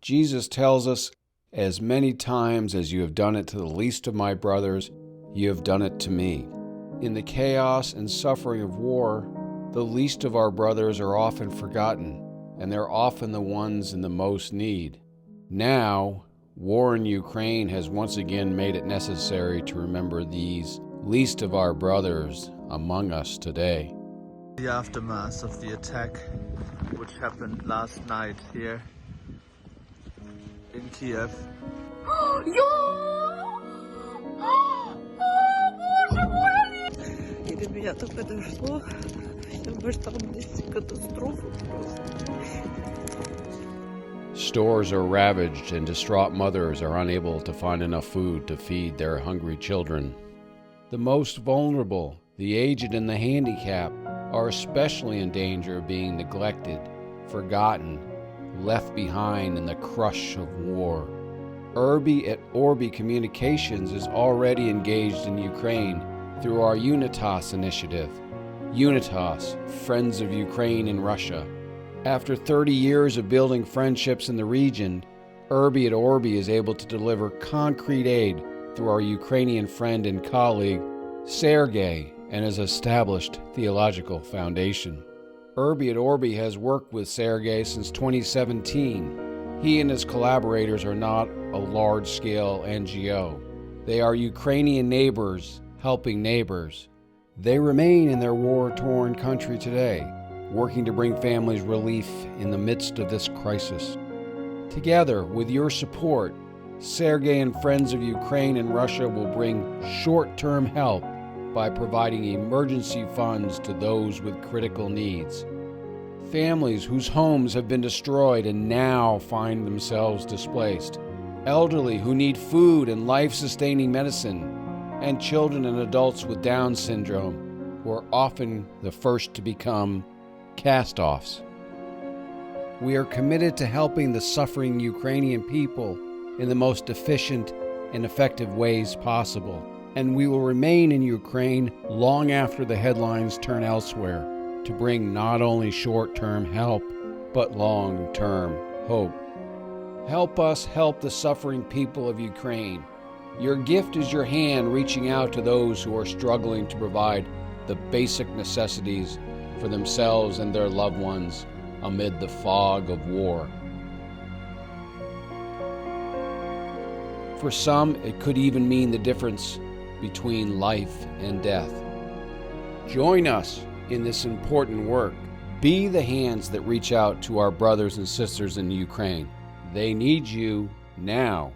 Jesus tells us, "As many times as you have done it to the least of my brothers, you have done it to me." In the chaos and suffering of war, the least of our brothers are often forgotten, and they're often the ones in the most need. Now, war in Ukraine has once again made it necessary to remember these least of our brothers among us today. The aftermath of the attack which happened last night here in Kiev. Или меня только дошло, что в этом месте катастрофа просто. Stores are ravaged and distraught mothers are unable to find enough food to feed their hungry children. The most vulnerable, the aged and the handicapped, are especially in danger of being neglected, forgotten, left behind in the crush of war. Urbi at Orbi Communications is already engaged in Ukraine through our Unitas initiative. Unitas, Friends of Ukraine in Russia. After 30 years of building friendships in the region, Urbi at Orbi is able to deliver concrete aid through our Ukrainian friend and colleague, Sergei, and his established theological foundation. Urbi at Orbi has worked with Sergei since 2017. He and his collaborators are not a large-scale NGO. They are Ukrainian neighbors helping neighbors. They remain in their war-torn country today, working to bring families relief in the midst of this crisis. Together, with your support, Sergei and Friends of Ukraine and Russia will bring short-term help by providing emergency funds to those with critical needs. Families whose homes have been destroyed and now find themselves displaced. Elderly who need food and life-sustaining medicine. And children and adults with Down syndrome, who are often the first to become cast-offs. We are committed to helping the suffering Ukrainian people in the most efficient and effective ways possible, and we will remain in Ukraine long after the headlines turn elsewhere to bring not only short-term help, but long-term hope. Help us help the suffering people of Ukraine. Your gift is your hand reaching out to those who are struggling to provide the basic necessities for themselves and their loved ones amid the fog of war. For some, it could even mean the difference between life and death. Join us in this important work. Be the hands that reach out to our brothers and sisters in Ukraine. They need you now.